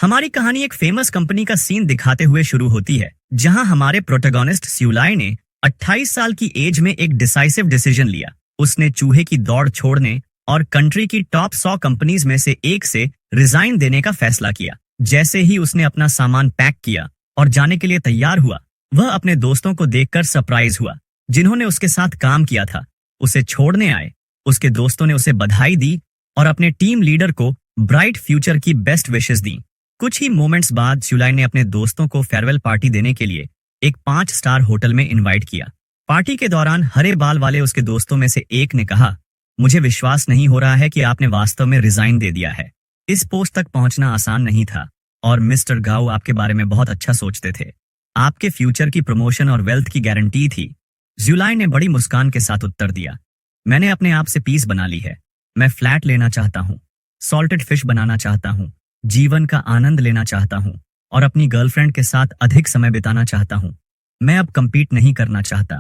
हमारी कहानी एक फेमस कंपनी का सीन दिखाते हुए शुरू होती है, जहां हमारे प्रोटोगोनिस्ट स्यूलाई ने 28 साल की एज में एक डिसाइसिव डिसीजन लिया। उसने चूहे की दौड़ छोड़ने और कंट्री की टॉप 100 कंपनीज में से एक से रिजाइन देने का फैसला किया। जैसे ही उसने अपना सामान पैक किया और जाने के लिए तैयार हुआ, वह अपने दोस्तों को देखकर सरप्राइज हुआ, जिन्होंने उसके साथ काम किया था। उसे छोड़ने आए उसके दोस्तों ने उसे बधाई दी और अपने टीम लीडर को ब्राइट फ्यूचर की बेस्ट विशेस दी। कुछ ही मोमेंट्स बाद स्यूलाई ने अपने दोस्तों को फेयरवेल पार्टी देने के लिए एक 5 स्टार होटल में इनवाइट किया। पार्टी के दौरान हरे बाल वाले उसके दोस्तों में से एक ने कहा, मुझे विश्वास नहीं हो रहा है कि आपने वास्तव में रिजाइन दे दिया है। इस पोस्ट तक पहुंचना आसान नहीं था और मिस्टर गाओ आपके बारे में बहुत अच्छा सोचते थे। आपके फ्यूचर की प्रमोशन और वेल्थ की गारंटी थी। स्यूलाई ने बड़ी मुस्कान के साथ उत्तर दिया, मैंने अपने आप से पीस बना ली है। मैं फ्लैट लेना चाहता हूँ, सॉल्टेड फिश बनाना चाहता हूँ, जीवन का आनंद लेना चाहता हूँ और अपनी गर्लफ्रेंड के साथ अधिक समय बिताना चाहता हूँ। मैं अब कंपीट नहीं करना चाहता।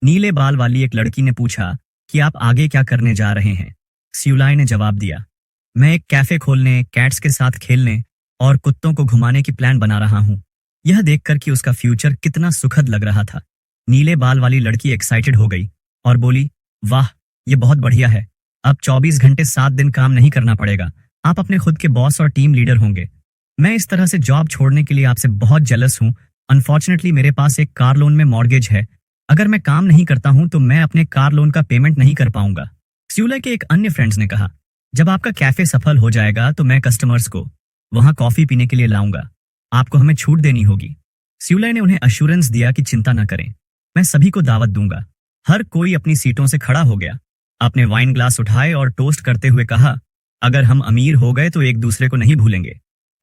नीले बाल वाली एक लड़की ने पूछा कि आप आगे क्या करने जा रहे हैं। स्यूलाई ने जवाब दिया, मैं एक कैफे खोलने, कैट्स के साथ खेलने और कुत्तों को घुमाने की प्लान बना रहा हूँ। यह देखकर कि उसका फ्यूचर कितना सुखद लग रहा था, नीले बाल वाली लड़की एक्साइटेड हो गई और बोली, वाह, ये बहुत बढ़िया है। अब 24 घंटे 7 दिन काम नहीं करना पड़ेगा। आप अपने खुद के बॉस और टीम लीडर होंगे। मैं इस तरह से जॉब छोड़ने के लिए आपसे बहुत जेलस हूँ। अनफॉर्चुनेटली मेरे पास एक कार लोन में मॉर्गेज है। अगर मैं काम नहीं करता हूँ तो मैं अपने कार लोन का पेमेंट नहीं कर पाऊंगा। स्यूलाई के एक अन्य फ्रेंड्स ने कहा, जब आपका कैफे सफल हो जाएगा तो मैं कस्टमर्स को वहां कॉफी पीने के लिए लाऊंगा। आपको हमें छूट देनी होगी। स्यूलाई ने उन्हें अश्योरेंस दिया कि चिंता न करें, मैं सभी को दावत दूंगा। हर कोई अपनी सीटों से खड़ा हो गया, अपने वाइन ग्लास उठाए और टोस्ट करते हुए कहा, अगर हम अमीर हो गए तो एक दूसरे को नहीं भूलेंगे।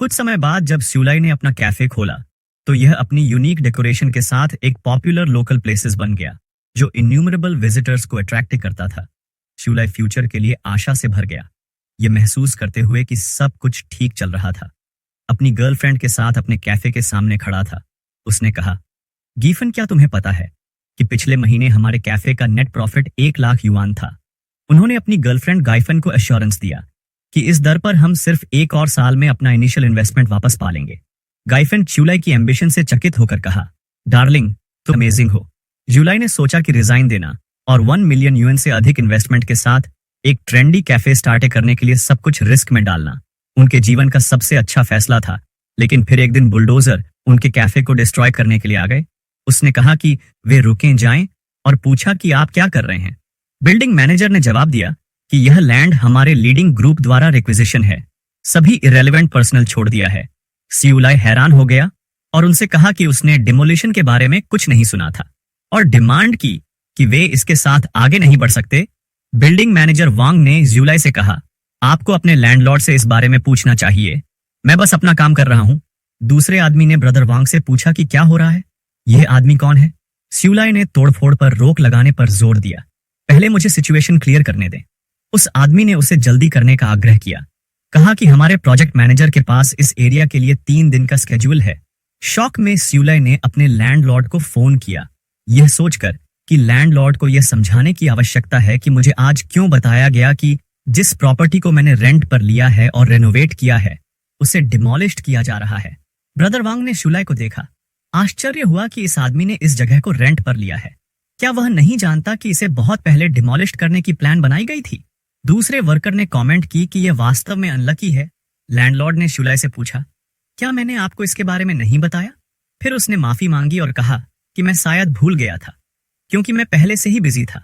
कुछ समय बाद जब स्यूलाई ने अपना कैफे खोला तो यह अपनी यूनिक डेकोरेशन के साथ एक पॉपुलर लोकल प्लेसेस बन गया, जो इन्यूमरेबल विजिटर्स को अट्रैक्ट करता था। स्यूलाई फ्यूचर के लिए आशा से भर गया, ये महसूस करते हुए कि सब कुछ ठीक चल रहा था। अपनी गर्लफ्रेंड के साथ अपने कैफे के सामने खड़ा था। उसने कहा, गीफन, क्या तुम्हें पता है कि पिछले महीने हमारे कैफे का नेट प्रॉफिट 1 लाख युआन था। उन्होंने अपनी गर्लफ्रेंड गाइफन को एश्योरेंस दिया कि इस दर पर हम सिर्फ 1 और साल में अपना इनिशियल इन्वेस्टमेंट वापस पा लेंगे। गाइफन स्यूलाई की एम्बिशन से चकित होकर कहा, डार्लिंग, तुम अमेजिंग हो। स्यूलाई ने सोचा कि रिजाइन देना और 1 मिलियन युएन से अधिक इन्वेस्टमेंट के साथ एक ट्रेंडी कैफे स्टार्ट करने के लिए सब कुछ रिस्क में डालना उनके जीवन का सबसे अच्छा फैसला था। लेकिन फिर एक दिन बुलडोजर उनके कैफे को डिस्ट्रॉय करने के लिए आ गए। उसने कहा कि वे रुके जाएं और पूछा कि आप क्या कर रहे हैं। बिल्डिंग मैनेजर ने जवाब दिया कि यह लैंड हमारे लीडिंग ग्रुप द्वारा रिक्विजिशन है। सभी इरेलेवेंट पर्सनल छोड़ दिया है। स्यूलाई हैरान हो गया और उनसे कहा कि उसने डिमोलिशन के बारे में कुछ नहीं सुना था और डिमांड की कि वे इसके साथ आगे नहीं बढ़ सकते। बिल्डिंग मैनेजर वांग ने स्यूलाई से कहा, आपको अपने लैंडलॉर्ड से इस बारे में पूछना चाहिए, मैं बस अपना काम कर रहा हूं। दूसरे आदमी ने ब्रदर वांग से पूछा कि क्या हो रहा है, यह आदमी कौन है। स्यूलाई ने तोड़फोड़ पर रोक लगाने पर जोर दिया, पहले मुझे सिचुएशन क्लियर करने दें। उस आदमी ने उसे जल्दी करने का आग्रह किया, कहा कि हमारे प्रोजेक्ट मैनेजर के पास इस एरिया के लिए 3 दिन का स्केड्यूल है। शॉक में स्यूलाई ने अपने लैंडलॉर्ड को फोन किया, यह सोचकर कि लैंडलॉर्ड को यह समझाने की आवश्यकता है कि मुझे आज क्यों बताया गया कि जिस प्रॉपर्टी को मैंने रेंट पर लिया है और रेनोवेट किया है उसे डिमोलिश्ड किया जा रहा है। ब्रदर वांग ने स्यूलाई को देखा। आश्चर्य हुआ कि इस आदमी ने इस जगह को रेंट पर लिया है। क्या वह नहीं जानता कि इसे बहुत पहले डिमोलिश्ड करने की प्लान बनाई गई थी। दूसरे वर्कर ने कमेंट की कि यह वास्तव में अनलकी है। लैंडलॉर्ड ने स्यूलाई से पूछा, क्या मैंने आपको इसके बारे में नहीं बताया। फिर उसने माफी मांगी और कहा कि मैं शायद भूल गया था क्योंकि मैं पहले से ही बिजी था।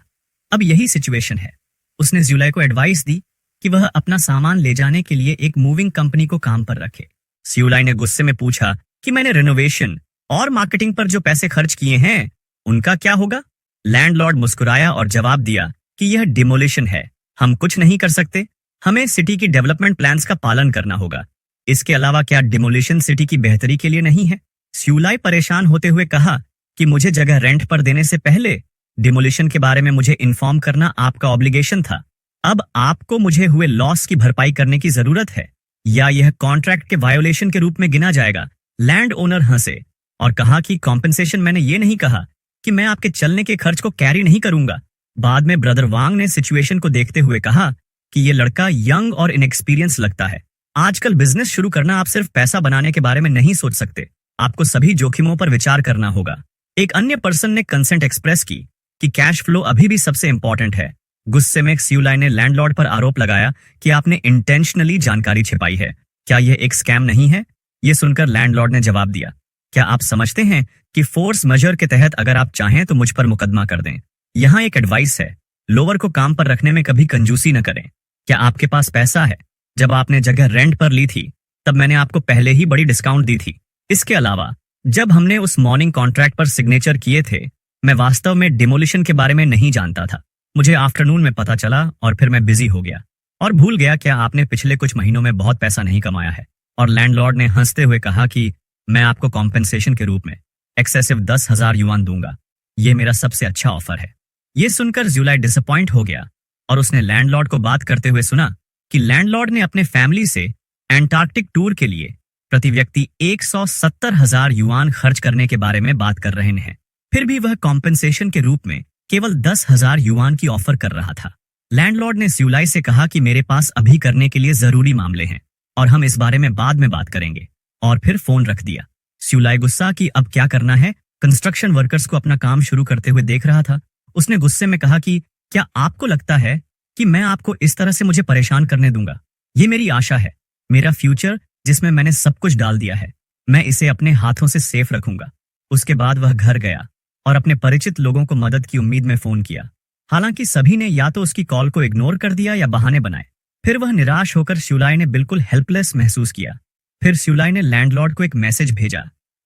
अब यही सिचुएशन है। उसने स्यूलाई को एडवाइस दी कि वह अपना सामान ले जाने के लिए एक मूविंग कंपनी को काम पर रखे। स्यूलाई ने गुस्से में पूछा कि मैंने रेनोवेशन और मार्केटिंग पर जो पैसे खर्च किए हैं उनका क्या होगा। लैंडलॉर्ड मुस्कुराया और जवाब दिया कि यह डिमोलिशन है, हम कुछ नहीं कर सकते। हमें सिटी की डेवलपमेंट प्लान्स का पालन करना होगा। इसके अलावा क्या डिमोलिशन सिटी की बेहतरी के लिए नहीं है। स्यूलाई परेशान होते हुए कहा कि मुझे जगह रेंट पर देने से पहले डिमोलिशन के बारे में मुझे इन्फॉर्म करना आपका ऑब्लिगेशन था। अब आपको मुझे हुए लॉस की भरपाई करने की जरूरत है या यह कॉन्ट्रैक्ट के वायोलेशन के रूप में गिना जाएगा। लैंड ओनर हंसे और कहा कि कॉम्पेंसेशन, मैंने ये नहीं कहा कि मैं आपके चलने के खर्च को कैरी नहीं करूंगा। बाद में ब्रदर वांग ने सिचुएशन को देखते हुए कहा कि ये लड़का यंग और इनएक्सपीरियंस लगता है। आजकल बिजनेस शुरू करना आप सिर्फ पैसा बनाने के बारे में नहीं सोच सकते, आपको सभी जोखिमों पर विचार करना होगा। एक अन्य पर्सन ने कंसेंट एक्सप्रेस की कि कैश फ्लो अभी भी सबसे इंपॉर्टेंट है। गुस्से में सियुलाई ने लैंडलॉर्ड पर आरोप लगाया कि आपने इंटेंशनली जानकारी छिपाई है। क्या यह एक स्कैम नहीं है? यह सुनकर लैंडलॉर्ड ने जवाब दिया, क्या आप समझते हैं कि फोर्स मेजर के तहत अगर आप चाहें तो मुझ पर मुकदमा कर दें? यहाँ एक एडवाइस है, लोअर को काम पर रखने में कभी कंजूसी न करें। क्या आपके पास पैसा है? जब आपने जगह रेंट पर ली थी तब मैंने आपको पहले ही बड़ी डिस्काउंट दी थी। इसके अलावा जब हमने उस मॉर्निंग कॉन्ट्रैक्ट पर सिग्नेचर किए थे, मैं वास्तव में डिमोलिशन के बारे में नहीं जानता था। मुझे आफ्टरनून में पता चला और फिर मैं बिजी हो गया और भूल गया क्या आपने पिछले कुछ महीनों में बहुत पैसा नहीं कमाया है। और लैंडलॉर्ड ने हंसते हुए कहा कि मैं आपको कॉम्पेंसेशन के रूप में एक्सेसिव 10,000 युआन दूंगा। ये मेरा सबसे अच्छा ऑफर है। ये सुनकर सियुलाई डिसअपॉइंट हो गया और उसने लैंडलॉर्ड को बात करते हुए सुना कि लैंडलॉर्ड ने अपने फैमिली से एंटार्कटिक टूर के लिए प्रति व्यक्ति 170,000 युआन खर्च करने के बारे में बात कर रहे हैं। फिर भी वह कॉम्पेंसेशन के रूप में केवल 10,000 युआन की ऑफर कर रहा था। लैंडलॉर्ड ने सियुलाई से कहा कि मेरे पास अभी करने के लिए जरूरी मामले हैं और हम इस बारे में बाद में बात करेंगे, और फिर फोन रख दिया। सियुलाई गुस्सा कि अब क्या करना है, कंस्ट्रक्शन वर्कर्स को अपना काम शुरू करते हुए देख रहा था। उसने गुस्से में कहा कि क्या आपको लगता है कि मैं आपको इस तरह से मुझे परेशान करने दूंगा? ये मेरी आशा है, मेरा फ्यूचर जिसमें मैंने सब कुछ डाल दिया है, मैं इसे अपने हाथों से सेफ रखूंगा। उसके बाद वह घर गया और अपने परिचित लोगों को मदद की उम्मीद में फोन किया। हालांकि सभी ने या तो उसकी कॉल को इग्नोर कर दिया या बहाने बनाए। फिर वह निराश होकर सियुलाई ने बिल्कुल हेल्पलेस महसूस किया। फिर सियुलाई ने लैंडलॉर्ड को एक मैसेज भेजा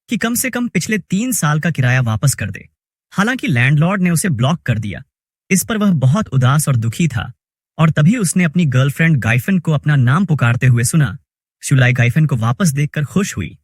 कि कम से कम पिछले 3 साल का किराया वापस कर दे। हालांकि लैंडलॉर्ड ने उसे ब्लॉक कर दिया। इस पर वह बहुत उदास और दुखी था और तभी उसने अपनी गर्लफ्रेंड गाइफन को अपना नाम पुकारते हुए सुना। सियुलाई गाइफन को वापस देखकर खुश हुई।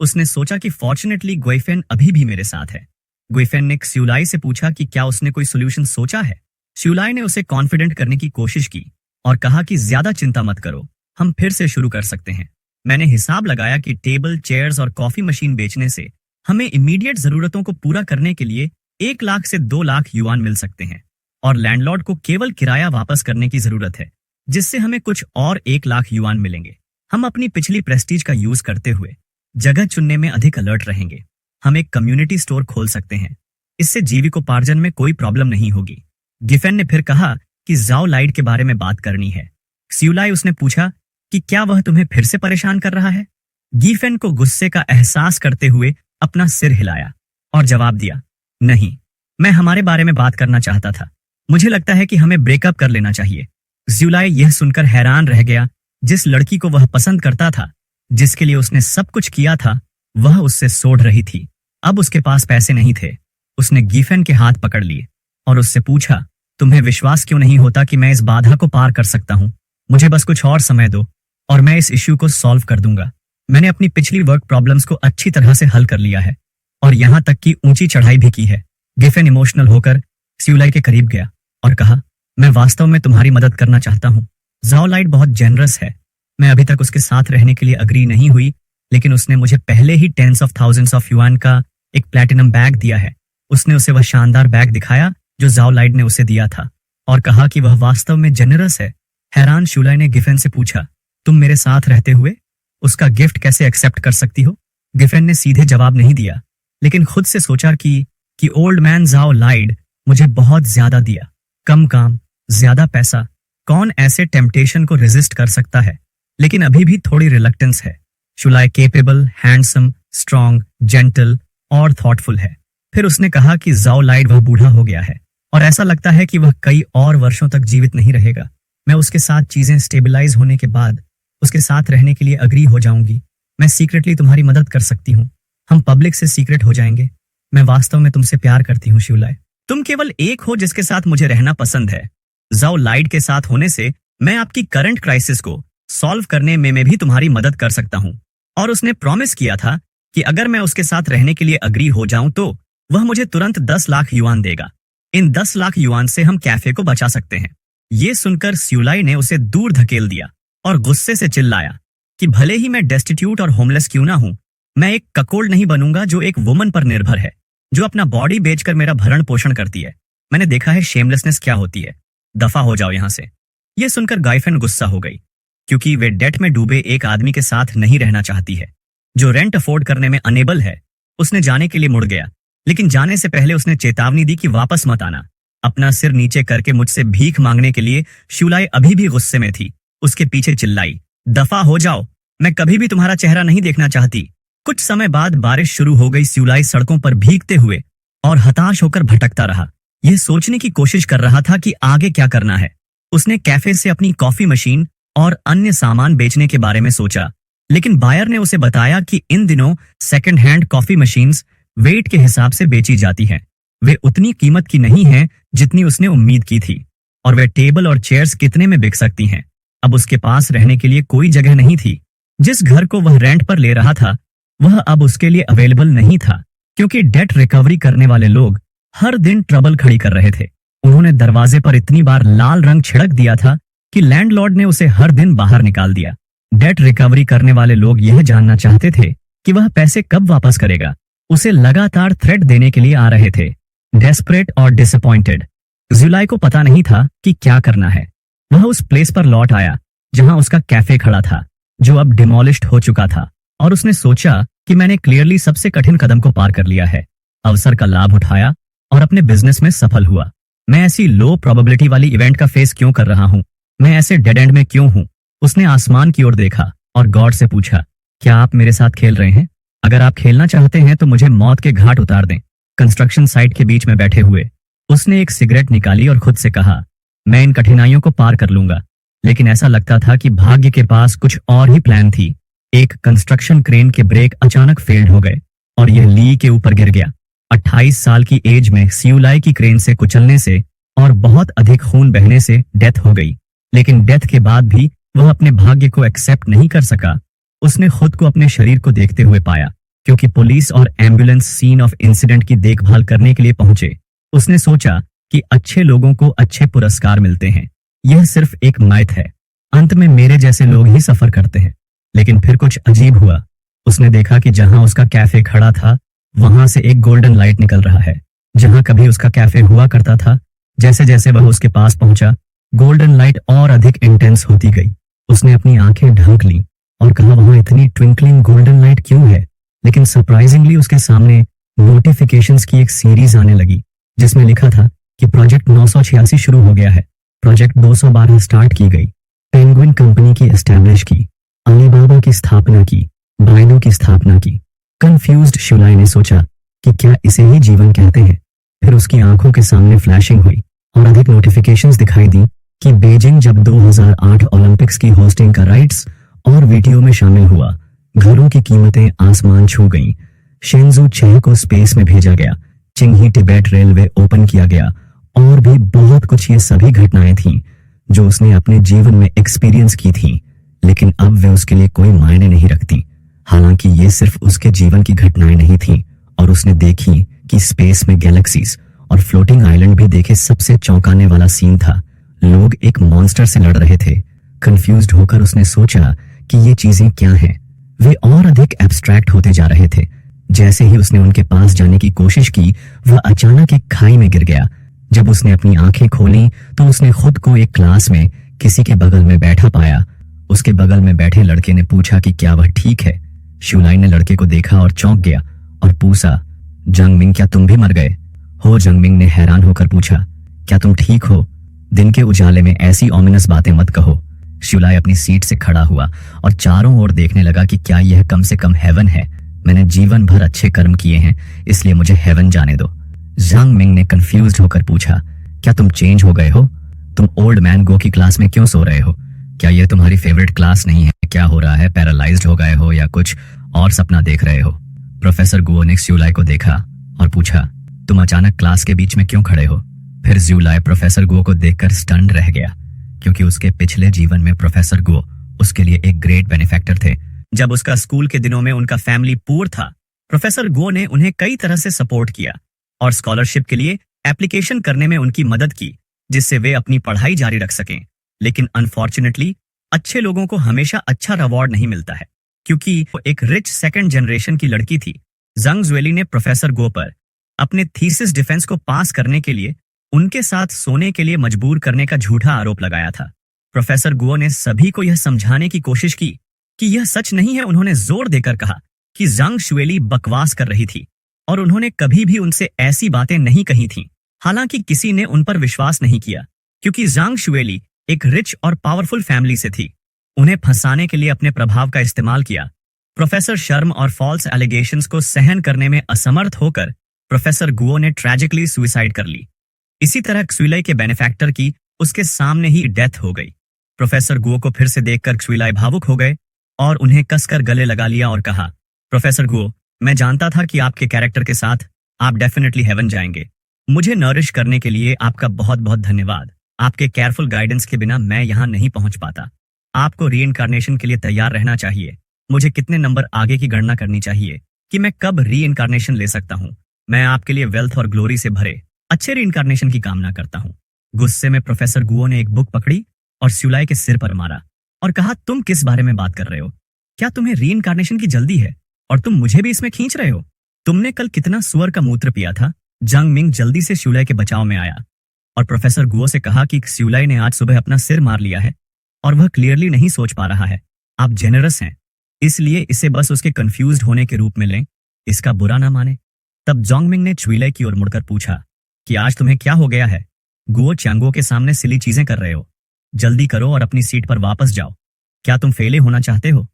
उसने सोचा कि फॉर्चुनेटली गाइफन अभी भी मेरे साथ है। गाइफन ने सियुलाई से पूछा कि क्या उसने कोई सोल्यूशन सोचा है। सियुलाई ने उसे कॉन्फिडेंट करने की कोशिश की और कहा कि ज्यादा चिंता मत करो, हम फिर से शुरू कर सकते हैं। मैंने हिसाब लगाया कि टेबल, चेयर्स और कॉफी मशीन बेचने से हमें इमीडिएट जरूरतों को पूरा करने के लिए 1 लाख से 2 लाख युआन मिल सकते हैं और लैंडलॉर्ड को केवल किराया वापस करने की जरूरत है, जिससे हमें कुछ और 1 लाख युआन मिलेंगे। हम अपनी पिछली प्रेस्टीज का यूज करते हुए जगह चुनने में अधिक अलर्ट रहेंगे। हम एक कम्युनिटी स्टोर खोल सकते हैं, इससे जीविकोपार्जन में कोई प्रॉब्लम नहीं होगी। गिफेन ने फिर कहा कि जाओ लाइट के बारे में बात करनी है। सियुलाई उसने पूछा कि क्या वह तुम्हें फिर से परेशान कर रहा है। गिफेन को गुस्से का एहसास करते हुए अपना सिर हिलाया और जवाब दिया, नहीं, मैं हमारे बारे में बात करना चाहता था। मुझे लगता है कि हमें ब्रेकअप कर लेना चाहिए। सियुलाई यह सुनकर हैरान रह गया। जिस लड़की को वह पसंद करता था, जिसके लिए उसने सब कुछ किया था, वह उससे सोड़ रही थी। अब उसके पास पैसे नहीं थे। उसने गिफेन के हाथ पकड़ लिए और उससे पूछा, तुम्हें विश्वास क्यों नहीं होता कि मैं इस बाधा को पार कर सकता हूँ? मुझे बस कुछ और समय दो और मैं इस इश्यू को सॉल्व कर दूंगा। मैंने अपनी पिछली वर्क प्रॉब्लम्स को अच्छी तरह से हल कर लिया है और यहाँ तक कि ऊंची चढ़ाई भी की है। गिफेन इमोशनल होकर सियुलाई के करीब गया और कहा, मैं वास्तव में तुम्हारी मदद करना चाहता हूँ। जाओ लाइट बहुत जेनरस है। मैं अभी तक उसके साथ रहने के लिए अग्री नहीं हुई, लेकिन उसने मुझे पहले ही tens of thousands of yuan का एक प्लैटिनम बैग दिया है। उसने उसे वह शानदार बैग दिखाया जो जाओ लाइट ने उसे दिया था और कहा कि वह वास्तव में जेनरस है। हैरान सियुलाई ने गिफेन से पूछा, तुम मेरे साथ रहते हुए उसका गिफ्ट कैसे एक्सेप्ट कर सकती हो? गिफेन ने सीधे जवाब नहीं दिया, लेकिन खुद से सोचा कि ओल्ड मैन जाओ लाइट मुझे बहुत ज्यादा दिया। कम काम, ज्यादा पैसा, कौन ऐसे टेम्पटेशन को रेजिस्ट कर सकता है? लेकिन अभी भी थोड़ी रिलक्टेंस है। सियुलाई केपेबल, हैंडसम, स्ट्रॉन्ग, जेंटल और थॉटफुल है। फिर उसने कहा कि जाओ लाइट वह बूढ़ा हो गया है और ऐसा लगता है कि वह कई और वर्षों तक जीवित नहीं रहेगा। मैं उसके साथ चीजें स्टेबलाइज होने के बाद उसके साथ रहने के लिए अग्री हो जाऊंगी। मैं सीक्रेटली तुम्हारी मदद कर सकती हूँ। हम पब्लिक से सीक्रेट हो जाएंगे। मैं वास्तव में तुमसे प्यार करती हूँ सियुलाई। तुम केवल एक हो जिसके साथ मुझे रहना पसंद है। जाओ लाइट के साथ होने से मैं आपकी करंट क्राइसिस को सॉल्व करने में भी तुम्हारी मदद कर सकता हूँ। और उसने प्रॉमिस किया था कि अगर मैं उसके साथ रहने के लिए अग्री हो जाऊं तो वह मुझे तुरंत 10 लाख युआन देगा। इन 10 लाख युआन से हम कैफे को बचा सकते हैं। ये सुनकर सियुलाई ने उसे दूर धकेल दिया और गुस्से से चिल्लाया कि भले ही मैं डेस्टिट्यूट और होमलेस क्यों ना हूं, मैं एक ककोल्ड नहीं बनूंगा जो एक वुमन पर निर्भर है, जो अपना बॉडी बेचकर मेरा भरण पोषण करती है। मैंने देखा है शेमलेसनेस क्या होती है। दफा हो जाओ यहां से। यह सुनकर गाइफेन गुस्सा हो गई क्योंकि वे डेट में डूबे एक आदमी के साथ नहीं रहना चाहती है जो रेंट अफोर्ड करने में अनेबल है। उसने जाने के लिए मुड़ गया, लेकिन जाने से पहले उसने चेतावनी दी कि वापस मत आना। अपना सिर नीचे करके मुझसे भीख मांगने के लिए शिवलाई अभी भी गुस्से में थी। उसके पीछे चिल्लाई, दफा हो जाओ, मैं कभी भी तुम्हारा चेहरा नहीं देखना चाहती। कुछ समय बाद बारिश शुरू हो गई। शिवलाई सड़कों पर भीगते हुए और हताश होकर भटकता रहा। यह सोचने की कोशिश कर रहा था कि आगे क्या करना है। उसने कैफे से अपनी कॉफी मशीन और अन्य सामान बेचने के बारे में सोचा, लेकिन बायर ने उसे बताया कि इन दिनों second hand coffee machines weight के हिसाब से बेची जाती हैं। वे उतनी कीमत की नहीं हैं जितनी उसने उम्मीद की थी, और वे टेबल और चेयर्स कितने में बिक सकती हैं। अब उसके पास रहने के लिए कोई जगह नहीं थी। जिस घर को वह रेंट पर ले रहा था वह अब उसके लिए अवेलेबल नहीं था, क्योंकि डेट रिकवरी करने वाले लोग हर दिन ट्रबल खड़ी कर रहे थे। उन्होंने दरवाजे पर इतनी बार लाल रंग छिड़क दिया था कि लैंडलॉर्ड ने उसे हर दिन बाहर निकाल दिया। डेट रिकवरी करने वाले लोग यह जानना चाहते थे कि वह पैसे कब वापस करेगा। उसे लगातार थ्रेट देने के लिए आ रहे थे। डेस्परेट और डिसअपॉइंटेड, जुलाई को पता नहीं था कि क्या करना है। वह उस प्लेस पर लौट आया जहां उसका कैफे खड़ा था, जो अब डिमोलिश्ड हो चुका था, और उसने सोचा कि मैंने क्लियरली सबसे कठिन कदम को पार कर लिया है। अवसर का लाभ उठाया और अपने बिजनेस में सफल हुआ। मैं ऐसी लो प्रोबेबिलिटी वाली इवेंट का फेस क्यों कर रहा हूँ? मैं ऐसे डेड एंड में क्यों हूँ? उसने आसमान की ओर देखा और गॉड से पूछा, क्या आप मेरे साथ खेल रहे हैं? अगर आप खेलना चाहते हैं तो मुझे मौत के घाट उतार दें। कंस्ट्रक्शन साइट के बीच में बैठे हुए उसने एक सिगरेट निकाली और खुद से कहा, मैं इन कठिनाइयों को पार कर लूंगा। लेकिन ऐसा लगता था कि भाग्य के पास कुछ और ही प्लान थी। एक कंस्ट्रक्शन क्रेन के ब्रेक अचानक फेल्ड हो गए और यह ली के ऊपर गिर गया। 28 साल की एज में सियुलाई की क्रेन से कुचलने से और बहुत अधिक खून बहने से डेथ हो गई। लेकिन डेथ के बाद भी वह अपने भाग्य को एक्सेप्ट नहीं कर सका। उसने खुद को अपने शरीर को देखते हुए पाया, क्योंकि पुलिस और एम्बुलेंस सीन ऑफ इंसिडेंट की देखभाल करने के लिए पहुंचे। उसने सोचा कि अच्छे लोगों को अच्छे पुरस्कार मिलते हैं। यह सिर्फ एक माइथ है। अंत में मेरे जैसे लोग ही सफर करते हैं। लेकिन फिर कुछ अजीब हुआ। उसने देखा कि जहां उसका कैफे खड़ा था वहां से एक गोल्डन लाइट निकल रहा है। जहां कभी उसका कैफे हुआ करता था, जैसे जैसे वह उसके पास पहुंचा, गोल्डन लाइट और अधिक इंटेंस होती गई। उसने अपनी आंखें ढक ली और कहा, वहां इतनी ट्विंकलिंग गोल्डन लाइट क्यों है? लेकिन सरप्राइजिंगली उसके सामने नोटिफिकेशंस की एक सीरीज आने लगी, जिसमें लिखा था कि प्रोजेक्ट 986 शुरू हो गया है, प्रोजेक्ट 212 स्टार्ट की गई, पेंगुइन कंपनी की एस्टैब्लिश की, अलीबाबा की स्थापना की, बाइडू की स्थापना की। कंफ्यूज्ड शिवलाई ने सोचा कि क्या इसे ही जीवन कहते हैं? फिर उसकी आंखों के सामने फ्लैशिंग हुई और अधिक नोटिफिकेशंस दिखाई दी कि बीजिंग जब 2008 ओलंपिक्स की होस्टिंग का राइट्स और वीडियो में शामिल हुआ। घरों की कीमतें आसमान छू गईं। शेंजू 6 को स्पेस में भेजा गया, चिंगही तिब्बत रेलवे ओपन किया गया, और भी बहुत कुछ। ये सभी घटनाएं थीं जो उसने अपने जीवन में एक्सपीरियंस की थीं, लेकिन अब वे उसके लिए कोई मायने नहीं रखती। हालांकि ये सिर्फ उसके जीवन की घटनाएं नहीं थीं, और उसने देखी कि स्पेस में गैलेक्सीज और फ्लोटिंग आइलैंड भी देखे। सबसे चौंकाने वाला सीन था, लोग एक मॉन्स्टर से लड़ रहे थे। कंफ्यूज्ड होकर उसने सोचा कि ये चीजें क्या हैं। वे और अधिक एब्स्ट्रैक्ट होते जा रहे थे। जैसे ही उसने उनके पास जाने की कोशिश की, वह अचानक एक खाई में गिर गया। जब उसने अपनी आंखें खोली तो उसने खुद को एक क्लास में किसी के बगल में बैठा पाया। उसके बगल में बैठे लड़के ने पूछा कि क्या वह ठीक है। शिवलाई ने लड़के को देखा और चौंक गया और पूछा, जंगमिंग, क्या तुम भी मर गए हो? जंगमिंग ने हैरान होकर पूछा, क्या तुम ठीक हो? दिन के उजाले में ऐसी ऑमिनस बातें मत कहो। शिवलाई अपनी सीट से खड़ा हुआ और चारों ओर देखने लगा कि क्या यह कम से कम हेवन है। मैंने जीवन भर अच्छे कर्म किए हैं, इसलिए मुझे हेवन जाने दो। जांग मिंग ने कंफ्यूज्ड होकर पूछा, क्या तुम चेंज हो गए हो? तुम ओल्ड मैन गो की क्लास में क्यों सो रहे हो? क्या यह तुम्हारी फेवरेट क्लास नहीं है? क्या हो रहा है? पैरालाइज्ड हो गए हो या कुछ और सपना देख रहे हो? प्रोफेसर गुओ ने ज्यूलाई को देखा और पूछा, तुम अचानक क्लास के बीच में क्यों खड़े हो? फिर ज्यूलाई प्रोफेसर गुओ को देखकर स्टन्ड रह गया, क्योंकि उसके पिछले जीवन में प्रोफेसर गुओ उसके लिए एक ग्रेट बेनिफैक्टर थे। जब उसका स्कूल के दिनों में उनका फैमिली पुअर था, प्रोफेसर गुओ ने उन्हें कई तरह से सपोर्ट किया और स्कॉलरशिप के लिए एप्लीकेशन करने में उनकी मदद की, जिससे वे अपनी पढ़ाई जारी रख सकें। लेकिन अनफॉर्चुनेटली अच्छे लोगों को हमेशा अच्छा रिवॉर्ड नहीं मिलता है, क्योंकि वो एक रिच सेकंड जनरेशन की लड़की थी। जंग ज्वेली ने प्रोफेसर गो पर अपने थीसिस डिफेंस को पास करने के लिए उनके साथ सोने के लिए मजबूर करने का झूठा आरोप लगाया था। प्रोफेसर गुओ ने सभी को यह समझाने की कोशिश की कि यह सच नहीं है। उन्होंने जोर देकर कहा कि जांग शुएली बकवास कर रही थी और उन्होंने कभी भी उनसे ऐसी बातें नहीं कही थीं। हालांकि किसी ने उन पर विश्वास नहीं किया क्योंकि जांग शुएली एक रिच और पावरफुल फैमिली से थी। उन्हें फंसाने के लिए अपने प्रभाव का इस्तेमाल किया। प्रोफेसर शर्म और फॉल्स एलिगेशंस को सहन करने में असमर्थ होकर प्रोफेसर गुओ ने ट्रेजिकली सुसाइड कर ली। इसी तरह क्सुइलाई के बेनिफैक्टर की उसके सामने ही डेथ हो गई। प्रोफेसर गुओ को फिर से देखकर क्सुइलाई भावुक हो गए और उन्हें कसकर गले लगा लिया और कहा, प्रोफेसर गुओ, मैं जानता था कि आपके कैरेक्टर के साथ आप डेफिनेटली हेवन जाएंगे। मुझे नरिश करने के लिए आपका बहुत बहुत धन्यवाद। आपके केयरफुल गाइडेंस के बिना मैं यहाँ नहीं पहुंच पाता। आपको रीइंकार्नेशन के लिए तैयार रहना चाहिए। मुझे कितने नंबर आगे की गणना करनी चाहिए कि मैं कब रीइंकार्नेशन ले सकता हूँ। मैं आपके लिए वेल्थ और ग्लोरी से भरे अच्छे रीइंकार्नेशन की कामना करता हूँ। गुस्से में प्रोफेसर गुओ ने एक बुक पकड़ी और स्यूलाई के सिर पर मारा और कहा, तुम किस बारे में बात कर रहे हो? क्या तुम्हें रीइंकार्नेशन की जल्दी है और तुम मुझे भी इसमें खींच रहे हो? तुमने कल कितना सुअर का मूत्र पिया था? जांग मिंग जल्दी से स्यूलाई के बचाव में आया और प्रोफेसर गुओ से कहा कि स्यूलाई ने आज सुबह अपना सिर मार लिया है और वह क्लियरली नहीं सोच पा रहा है। आप जेनरस हैं, इसलिए इसे बस उसके कंफ्यूज्ड होने के रूप में लें, इसका बुरा ना माने। तब जोंगमिंग ने चुइलाई की ओर मुड़कर पूछा कि आज तुम्हें क्या हो गया है? गुओ चांगो के सामने सिली चीजें कर रहे हो। जल्दी करो और अपनी सीट पर वापस जाओ। क्या तुम फेले होना चाहते हो?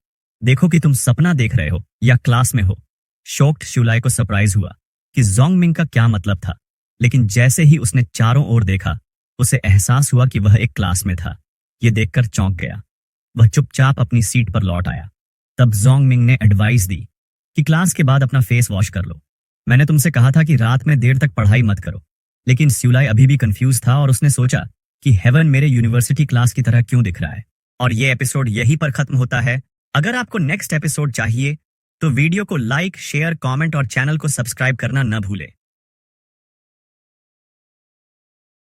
देखो कि तुम सपना देख रहे हो या क्लास में हो। शॉक्ड शुलाई को सरप्राइज हुआ कि जोंगमिंग का क्या मतलब था, लेकिन जैसे ही उसने चारों ओर देखा उसे एहसास हुआ कि वह एक क्लास में था। ये देखकर चौंक गया। वह चुपचाप अपनी सीट पर लौट आया। तब जोंगमिंग ने एडवाइस दी कि क्लास के बाद अपना फेस वॉश कर लो। मैंने तुमसे कहा था कि रात में देर तक पढ़ाई मत करो। लेकिन स्यूलाई अभी भी कंफ्यूज था और उसने सोचा कि हेवन मेरे यूनिवर्सिटी क्लास की तरह क्यों दिख रहा है। और ये एपिसोड यहीं पर खत्म होता है। अगर आपको नेक्स्ट एपिसोड चाहिए तो वीडियो को लाइक, शेयर, कमेंट और चैनल को सब्सक्राइब करना न भूलें।